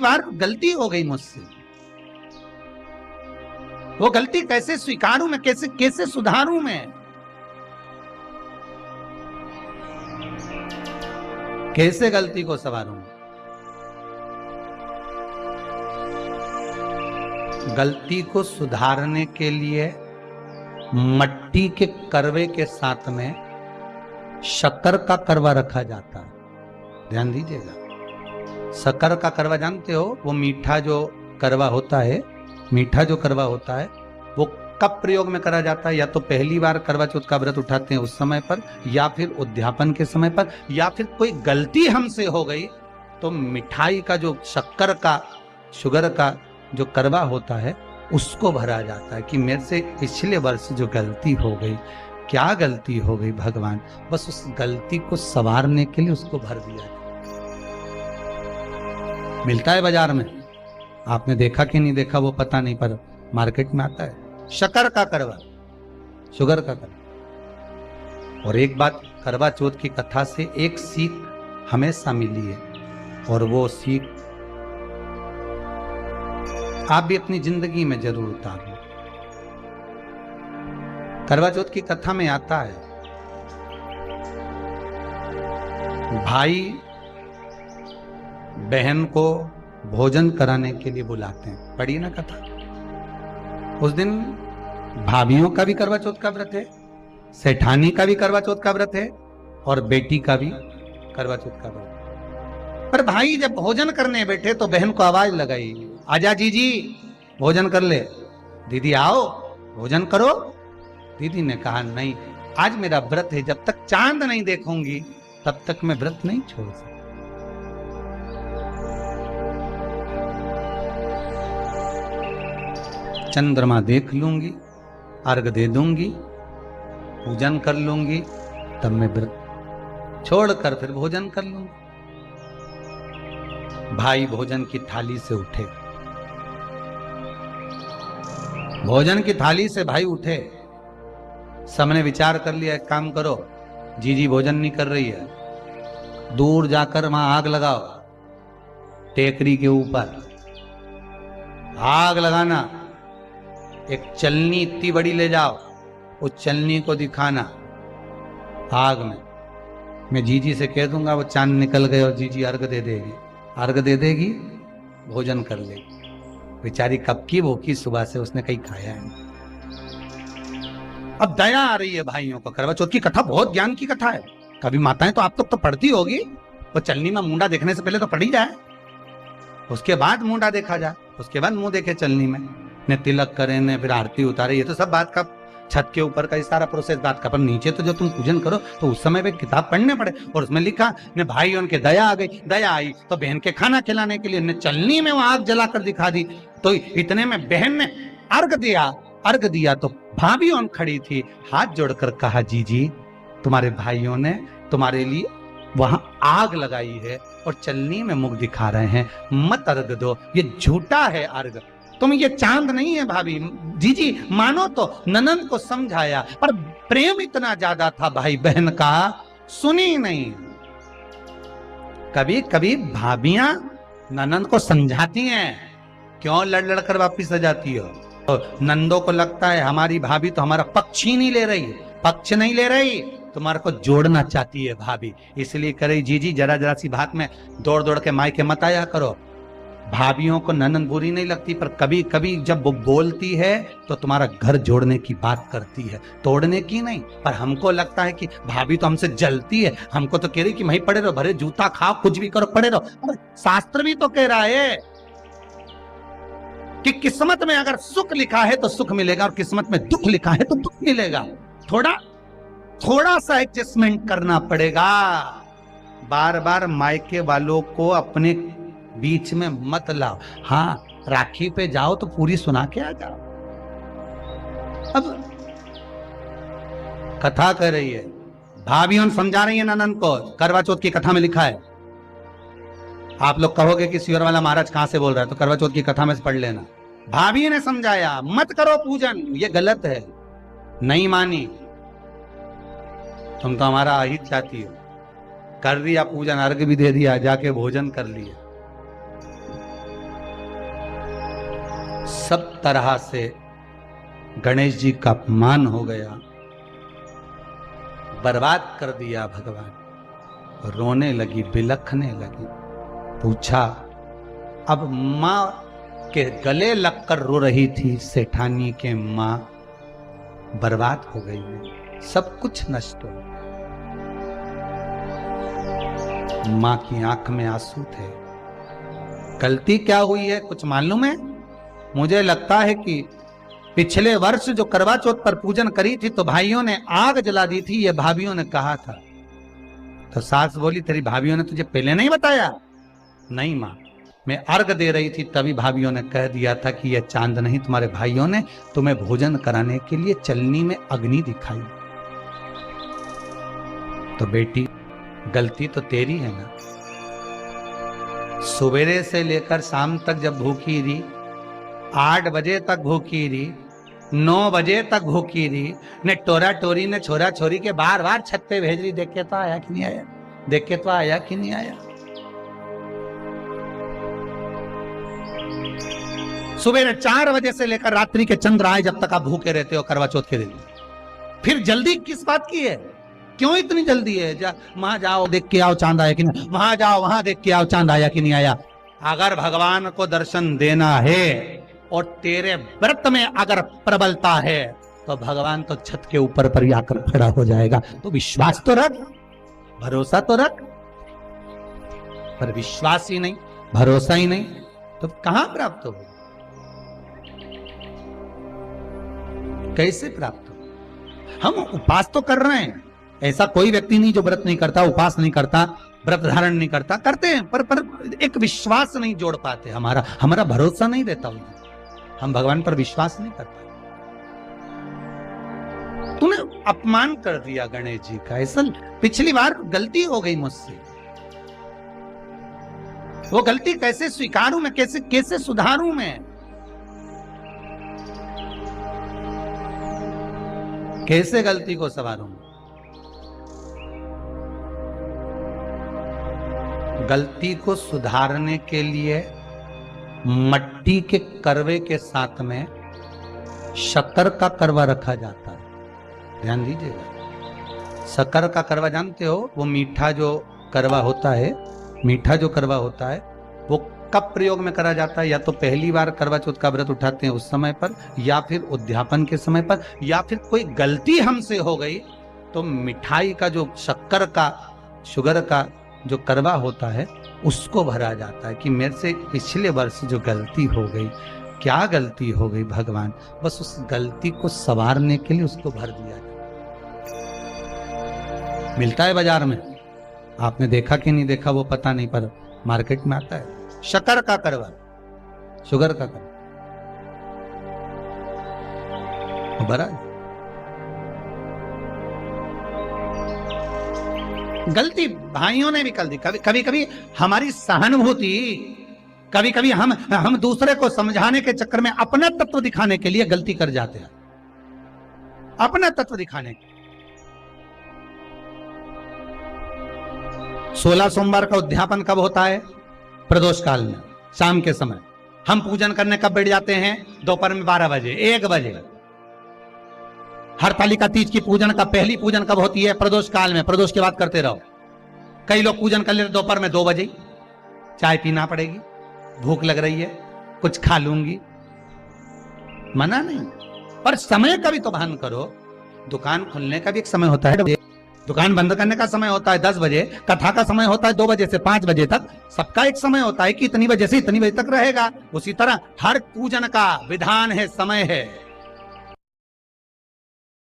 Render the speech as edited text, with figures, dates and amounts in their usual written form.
बार गलती हो गई मुझसे, वो गलती कैसे स्वीकारूं मैं, कैसे कैसे सुधारूं मैं, कैसे गलती को संवारूं। गलती को सुधारने के लिए मट्टी के करवे के साथ में शक्कर का करवा रखा जाता है। ध्यान दीजिएगा, शक्कर का करवा जानते हो, वो मीठा जो करवा होता है, मीठा जो करवा होता है वो कब प्रयोग में करा जाता है? या तो पहली बार करवा चौथ का व्रत उठाते हैं उस समय पर, या फिर उद्यापन के समय पर, या फिर कोई गलती हमसे हो गई तो मिठाई का जो शक्कर का, शुगर का जो करवा होता है उसको भरा जाता है कि मेरे से पिछले वर्ष जो गलती हो गई, क्या गलती हो गई भगवान, बस उस गलती को संवारने के लिए उसको भर दिया। मिलता है बाजार में, आपने देखा कि नहीं देखा वो पता नहीं, पर मार्केट में आता है शक्कर का करवा, शुगर का करवा। और एक बात, करवा चौथ की कथा से एक सीख हमेशा मिली है, और वो सीख आप भी अपनी जिंदगी में जरूर उतारो। करवा चौथ की कथा में आता है, भाई बहन को भोजन कराने के लिए बुलाते हैं। पढ़िए ना कथा। उस दिन भाभियों का भी करवा चौथ का व्रत है, सेठानी का भी करवा चौथ का व्रत है, और बेटी का भी करवा चौथ का व्रत। पर भाई जब भोजन करने बैठे तो बहन को आवाज लगाई, आजा जीजी भोजन कर ले। दीदी आओ भोजन करो। दीदी ने कहा नहीं, आज मेरा व्रत है, जब तक चांद नहीं देखूंगी तब तक मैं व्रत नहीं छोड़ सकती। चंद्रमा देख लूंगी, अर्घ दे दूंगी, पूजन कर लूंगी, तब मैं व्रत छोड़कर फिर भोजन कर लूंगी। भाई भोजन की थाली से उठे, भोजन की थाली से भाई उठे। सबने विचार कर लिया, एक काम करो, जीजी भोजन नहीं कर रही है, दूर जाकर वहां आग लगाओ, टेकरी के ऊपर आग लगाना, एक चलनी इतनी बड़ी ले जाओ, उस चलनी को दिखाना आग में। मैं जीजी से कह दूंगा वो चांद निकल गए और जीजी अर्घ दे देगी, अर्घ दे देगी, भोजन कर लेगी। बेचारी कब की भूखी, सुबह से उसने कहीं खाया है। अब दया आ रही है भाइयों को। करवा चौथ की कथा बहुत ज्ञान की कथा है, कभी माताएं तो आप तो पढ़ती होगी। वो चलनी में मुंडा देखने से पहले तो पढ़ी जाए, उसके बाद मुंडा देखा जाए, उसके बाद मुंह देखे चलनी में, ने तिलक करे, ने फिर आरती उतारे। ये तो सब बात का छत के ऊपर का ये सारा प्रोसेस बात का, पर नीचे तो जब तुम पूजन करो तो उस समय पे किताब पढ़ने पड़े, और उसमें लिखा ने भाई उनके दया आ गई, दया आई तो बहन के खाना खिलाने के लिए ने चलनी में वो आग जलाकर दिखा दी। तो इतने में बहन ने अर्घ दिया, अर्घ दिया तो भाभी उन खड़ी थी, हाथ जोड़कर कहा, जीजी तुम्हारे भाइयों ने तुम्हारे लिए वहां आग लगाई है और चलनी में मुख दिखा रहे हैं, मत अर्घ दो, ये झूठा है अर्घ, तुम ये चांद नहीं है भाभी। जीजी मानो तो ननंद को समझाया, पर प्रेम इतना ज्यादा था भाई बहन का, सुनी नहीं। कभी कभी भाभियां ननंद को समझाती हैं, क्यों लड़ लड़ कर वापिस आ जाती हो। तो नंदों को लगता है हमारी भाभी तो हमारा पक्ष ही नहीं ले रही, पक्ष नहीं ले रही, तुम्हारे को जोड़ना चाहती है भाभी, इसलिए करे जीजी जरा जरा सी बात में दौड़ दौड़ के मायके मत आया करो। भाभियों को ननंद बुरी नहीं लगती, पर कभी कभी जब वो बोलती है तो तुम्हारा घर जोड़ने की बात करती है, तोड़ने की नहीं। पर हमको लगता है कि भाभी तो हमसे जलती है, हमको तो कह रही कि वहीं पड़े रहो, भरे जूता खाओ, कुछ भी करो, पड़े रहो। पर शास्त्र भी तो कह रहा है कि किस्मत में अगर सुख लिखा है तो सुख मिलेगा, और किस्मत में दुख लिखा है तो दुख मिलेगा। थोड़ा सा एडजस्टमेंट करना पड़ेगा। बार बार मायके वालों को अपने बीच में मत लाओ। हाँ, राखी पे जाओ तो पूरी सुना के आ जाओ। अब कथा कर रही है, भाभी उन समझा रही है ननंद को, करवा चौथ की कथा में लिखा है। आप लोग कहोगे कि सियोर वाला महाराज कहां से बोल रहा है, तो करवा चौथ की कथा में से पढ़ लेना। भाभी ने समझाया, मत करो पूजन, ये गलत है, नहीं मानी, तुम तो हमारा अहित चाहती हो। कर दिया पूजन, अर्घ भी दे दिया, जाके भोजन कर लिया। सब तरह से गणेश जी का अपमान हो गया, बर्बाद कर दिया भगवान। रोने लगी, बिलखने लगी। पूछा, अब माँ के गले लगकर रो रही थी सेठानी के माँ बर्बाद हो गई है, सब कुछ नष्ट हो। माँ की आंख में आंसू थे। गलती क्या हुई है कुछ मालूम है? मुझे लगता है कि पिछले वर्ष जो करवा चौथ पर पूजन करी थी तो भाइयों ने आग जला दी थी, ये भाभियों ने कहा था। तो सास बोली, तेरी भाभियों ने तुझे पहले नहीं बताया? नहीं माँ, मैं अर्घ दे रही थी तभी भाभियों ने कह दिया था कि यह चांद नहीं, तुम्हारे भाइयों ने तुम्हें भोजन कराने के लिए चलनी में अग्नि दिखाई। तो बेटी गलती तो तेरी है ना। सवेरे से लेकर शाम तक जब भूखी रही, 8 बजे तक भूखी रही, 9 बजे तक भूखी रही, ने टोरा टोरी ने छोरा छोरी के बार बार छत पे भेज रही, देख के तो आया कि नहीं आया, देख के तो आया कि नहीं आया। सुबह 4 बजे से लेकर रात्रि के चंद्र आए जब तक आप भूखे रहते हो करवा चौथ के दिन। फिर जल्दी किस बात की है? क्यों इतनी जल्दी है? वहां जाओ देख के आओ चांद आया कि नहीं, वहां जाओ वहां देख के आओ चांद आया कि नहीं आया। अगर भगवान को दर्शन देना है और तेरे व्रत में अगर प्रबलता है तो भगवान तो छत के ऊपर पर ही आकर खड़ा हो जाएगा। तो विश्वास तो रख, भरोसा तो रख। पर विश्वास ही नहीं, भरोसा ही नहीं, तो कहां प्राप्त हो? कैसे प्राप्त हो? हम उपास तो कर रहे हैं, ऐसा कोई व्यक्ति नहीं जो व्रत नहीं करता, उपास नहीं करता, व्रत धारण नहीं करता, करते हैं, पर एक विश्वास नहीं जोड़ पाते। हमारा भरोसा नहीं रहता उन्हें, हम भगवान पर विश्वास नहीं कर पाते। तूने अपमान कर दिया गणेश जी का। ऐसा पिछली बार गलती हो गई मुझसे, वो गलती कैसे स्वीकारूं मैं, कैसे सुधारूं मैं, कैसे गलती को संवारूं? गलती को सुधारने के लिए मट्टी के करवे के साथ में शक्कर का करवा रखा जाता है। ध्यान दीजिएगा, शक्कर का करवा जानते हो? वो मीठा जो करवा होता है, मीठा जो करवा होता है वो कब प्रयोग में करा जाता है? या तो पहली बार करवा चौथ का व्रत उठाते हैं उस समय पर, या फिर उद्यापन के समय पर, या फिर कोई गलती हमसे हो गई तो मिठाई का जो शक्कर का, शुगर का जो करवा होता है उसको भरा जाता है कि मेरे से पिछले वर्ष जो गलती हो गई, क्या गलती हो गई भगवान, बस उस गलती को संवारने के लिए उसको भर दिया जाता। मिलता है बाजार में, आपने देखा कि नहीं देखा वो पता नहीं, पर मार्केट में आता है शक्कर का करवा, शुगर का करवा भरा। गलती भाइयों ने भी कर दी। कभी कभी हमारी सहानुभूति, कभी कभी हम दूसरे को समझाने के चक्कर में अपना तत्व दिखाने के लिए गलती कर जाते हैं, अपना तत्व दिखाने के। 16 सोमवार का उद्यापन कब होता है? प्रदोष काल में, शाम के समय। हम पूजन करने कब बैठ जाते हैं? दोपहर में 12 बजे, 1 बजे। हरतालिका तीज की पूजन का पहली पूजन कब होती है? प्रदोष काल में। प्रदोष की बात करते रहो। कई लोग पूजन कर लेते दोपहर में 2 बजे। चाय पीना पड़ेगी, भूख लग रही है, कुछ खा लूंगी, मना नहीं, पर समय का भी तो भान करो। दुकान खुलने का भी एक समय होता है, दुकान बंद करने का समय होता है 10 बजे, कथा का समय होता है 2 बजे से 5 बजे तक। सबका एक समय होता है कि इतनी बजे से इतनी बजे तक रहेगा। उसी तरह हर पूजन का विधान है, समय है।